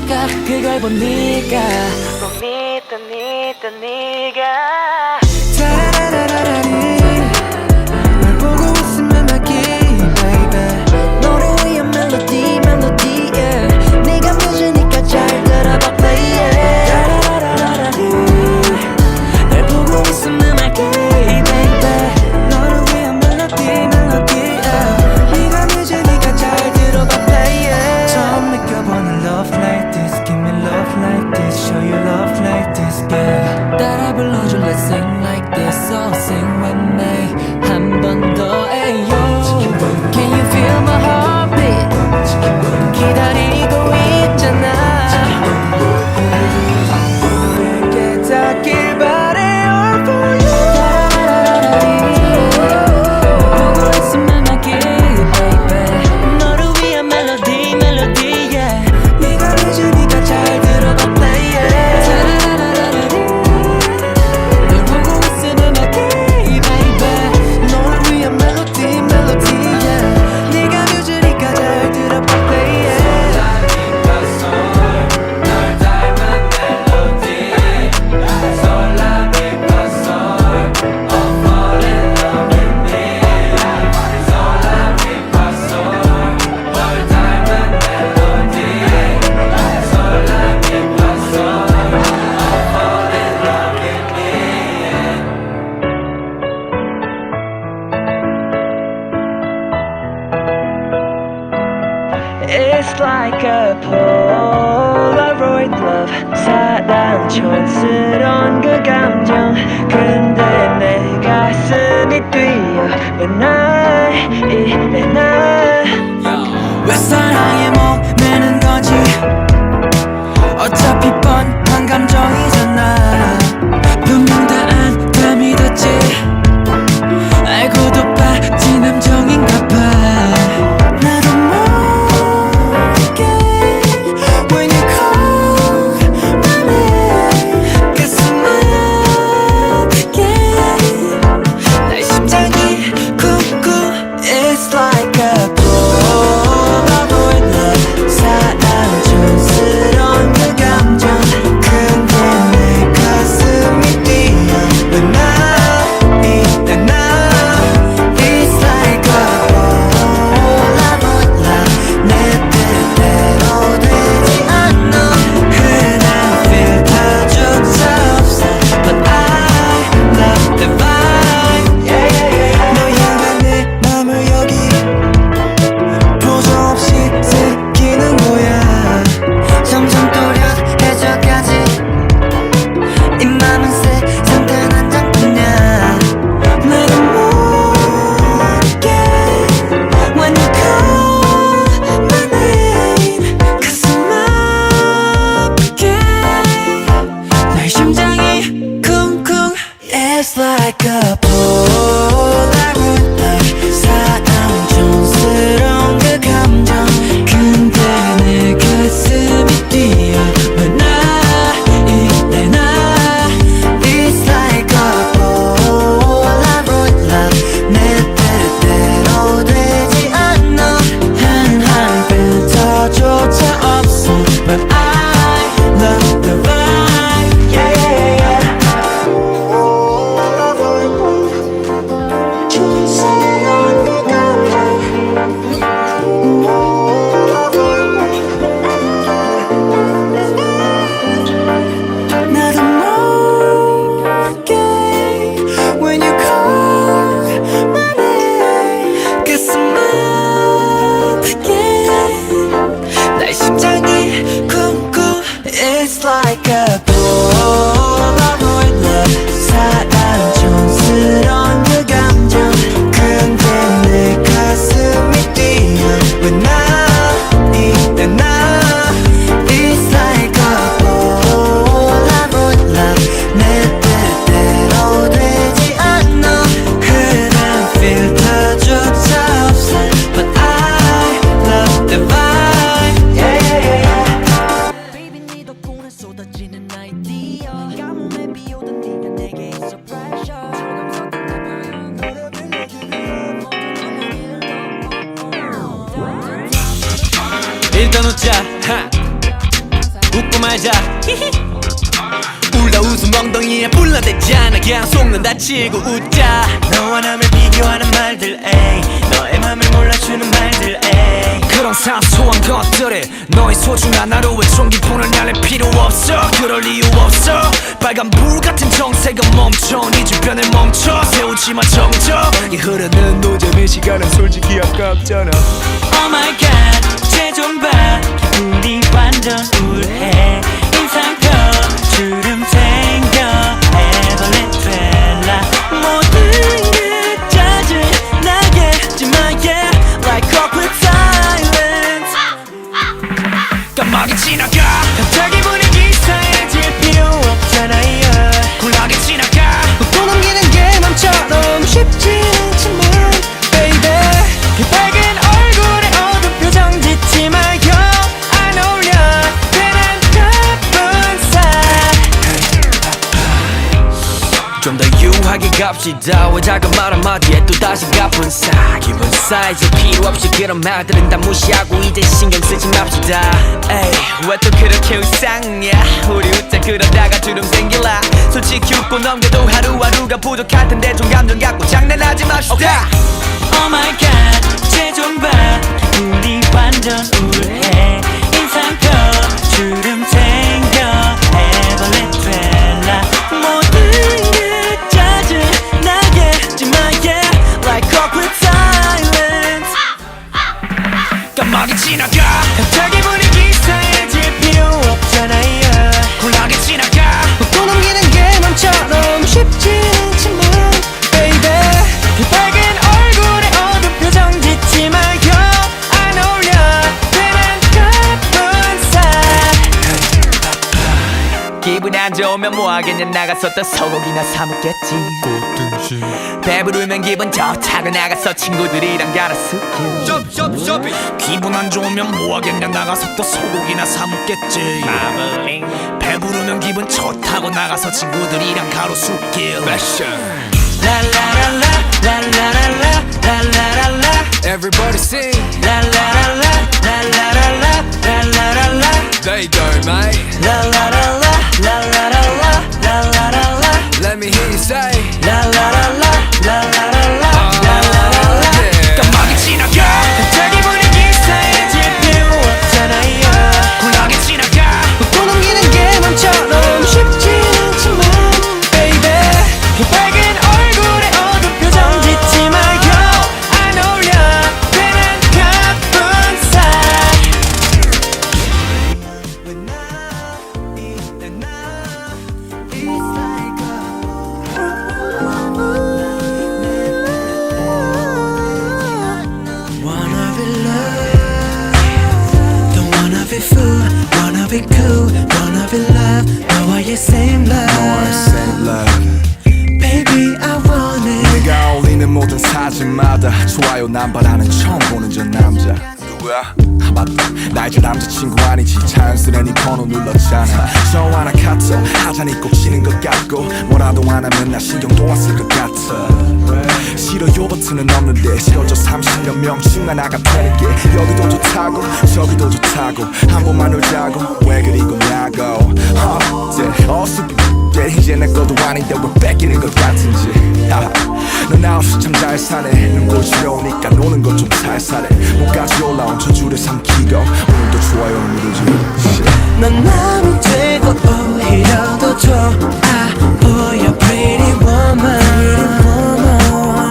걸까 그걸 본 네가 못 믿던 네가 타라라라라리 널 보고 있으면 막히 baby 너를 위한 멜로디 yeah. 네가 뮤즈니까 잘 들어봐 play it 타라라라라리 널 보고 있으면 막히 baby 너를 위한 멜로디 yeah. 네가 뮤즈니까 잘 들어봐 play it 처음 느껴보는 love like this give me love like this show you love like this yeah. 따라 불러줘 let's sing like this so sing with me 한 번 더 ayo can you feel my heartbeat 기다리고 있잖아 너에게 닿길 바래 all for you 보고 있으면 막히 baby 너를 위한 멜로디 yeah. 네가 뮤즈니까 잘 들어봐 play it 널 보고 있으면 막히 baby 너를 위한 멜로디 yeah. 네가 뮤즈니까 잘 들어봐 play it It's like a Polaroid love 사랑 촌스러운 그 감정 근데 내 가슴이 뛰어 When I 이래 나왜 사랑에 목매는 거지 어차피 뻔한 감정이잖아 분명 다 안 다 믿었지 알고도 빠진 함정인가 봐 나도 When you call my name 가슴 아프게 내 심장이 쿵쿵 It's like a Polaroid love 사랑 촌스러운 그 감정 근데 내 가슴이 뛰어 When I 이래 나 It's like a Polaroid love 내 뜻대로 되지 않아 흔한 필터조차 없어 But I love the vibe 너희가 내 맘을 여기 표정 없이 새기는 거야 점점 또렷해져가지 이 맘은 세상 단 한 장뿐이야 나도 모르게 When you call my name 가슴 아프게 내 심장이 쿵쿵 It's like a Polaroid love 사랑 촌스러운 그 감정 근데 내 가슴이 뛰어 When I 이래 나 It's like a Polaroid love 내 뜻대로 되지 않아 한한 필터조차 없어 But I love the vibe yeah. 촌스러운 그 감정 나도 모르게 When you call my name 가슴 아프게 내 심장이 쿵쿵 It's like a Polaroid love 사랑 촌스러운 그 감정 근데 내 가슴이 뛰어 When I 이래 나 It's like a Polaroid love 내 뜻대로 되지 않아 흔한 필터조차 없어 But I love the vibe Baby 네 덕분에 쏟아지는 아이디어 가뭄에 비오던 네가 내게 있어 pressure 일단 웃자 웃고 말자 울다 웃음 엉덩이에 불러대잖아 그냥 속는 다치고 웃자 너와 남을 비교하는 말들 에이 너의 맘을 몰라주는 말들 에이 그런 사소한 것들에 너의 소중한 하루에 총기포는 날릴 필요 없어 그럴 이유 없어 빨간 불 같은 정색은 멈춰 네 주변에 멈춰 세우지마 정적 이 흐르는 노잼의 시간은 솔직히 아깝잖아 Oh my god 쟤 좀 봐 기분이 완전 우울해 인상표 주름 생겨 에버랜드 될라 모든 게 짜증나게 하지마 yeah like awkward silence 까마귀 지나가 갑자기 분위기 이상해질 필요 없잖아 yeah 굴하게 지나가 또 넘기는 게 맘처럼 쉽지 않지만 baby 그 빨간 얼굴에 어두운 표정 짓지 말고 안 어울려 괜한 가쁜 살 좀 더 유하게 갑시다 왜 작은 말 한마디에 또다시 가쁜 살 기분 사이즈 필요 없이 그런 말들은 다 무시하고 이제 신경 쓰지 맙시다 에이 왜 또 그렇게 울상이야 우리 웃자 그러다가 주름 생길라 솔직히 웃고 넘겨도 하루하루가 부족할 텐데 좀 감정 갖고 장난하지 맙시다 Oh my god 쟤 좀 봐 기분이 완전 우울해 인상표 주름 생겨 에버랜드 될라 모든 게 짜증나게 하지마 yeah like awkward silence 까마귀 지나가 갑자기 분위기 이상해질 필요 없잖아 yeah 굴하게 지나가 또 넘기는 게 맘처럼 쉽지 않지만 baby 그 빨간 얼굴에 어두운 표정 짓지 말고 안 어울려 괜한 가쁜 살 기분 안 좋으면 뭐하겠냐 나가서 또 소고기나 사 먹겠지 배부르면 기분 좋다고 나가서 친구들이랑 갈아쓰기 기분 안 좋으면 뭐하겠냐 나가서 또 소고기나 사 먹겠지 배부르면 기분 좋다고 나가서 친구들이랑 가로수길 라라라라 라라라라 라라라라 Everybody sing 라라라라 라라라라 라라라라 They don't mate 라라라라 라라라라 라라라라 Let me hear you say 라라라라 라라라라 라라라라 까마귀 지나가 갑자기 분위기 이상해질 필요 없잖아 yeah 굴하게 지나가 또 넘기는 게 맘처럼 쉽지 않지만 baby 그 빨간 얼굴에 어두운 표정 짓지 말고 안 어울려 괜한 가쁜 살 When I eat the night It's like Wanna be loved Don't wanna be fool Wanna be cool Wanna be loved 너와의 same love Baby I want it 내가 올리는 모든 사진마다 좋아요 남발하는 처음 보는 저 남자 누구야? 아 맞다 나 이제 남자친구 아니지 자연스레 네 번호 눌렀잖아 전화나 카톡 하자니 꼭 치는 것 같고 뭐라도 안 하면 나 신경도 안 쓸 것 같아 싫어요 버튼은 없는데 싫어져 30년 명칭만 나가 되는 게 여기도 좋다고 저기도 좋다고 한 번만 놀자고 왜 그리 거냐고 어수비 이제 내 것도 아닌데 왜 뺏기는 것 같은지 넌 나 없이 참 잘 사네 눈꼴 시려우니까 노는 것 좀 살살해 목까지 올라온 저 줄을 삼키고 오늘도 좋아요 누르지 넌 남이 되고 오히려 더 좋아 보여 pretty woman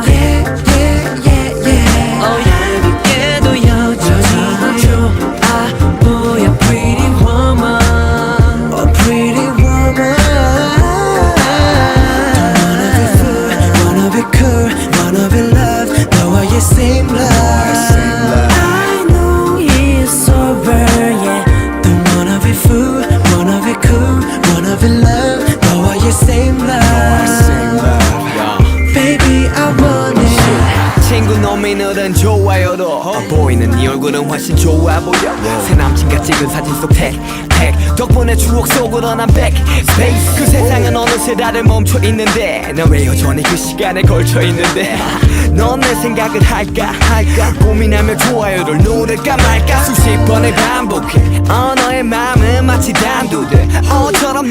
Yeah yeah yeah yeah 어여비게도 여전히 좋아 보여 pretty woman Oh pretty woman Don't wanna be fool, wanna be cool, wanna be loved 너와의 same love I know it's over yeah Don't wanna be fool, wanna be cool, wanna be loved 너와의 얼굴은 훨씬 좋아 보여 새 남친과 찍은 사진 속 택 덕분에 추억 속으로 난 back space 그 세상은 어느새 다들 멈춰 있는데 난 왜 여전히 그 시간에 걸쳐 있는데 넌 내 생각을 할까 고민하며 좋아요를 누를까 말까 수십 번을 반복해 너의 마음은 마치 단두대 어처럼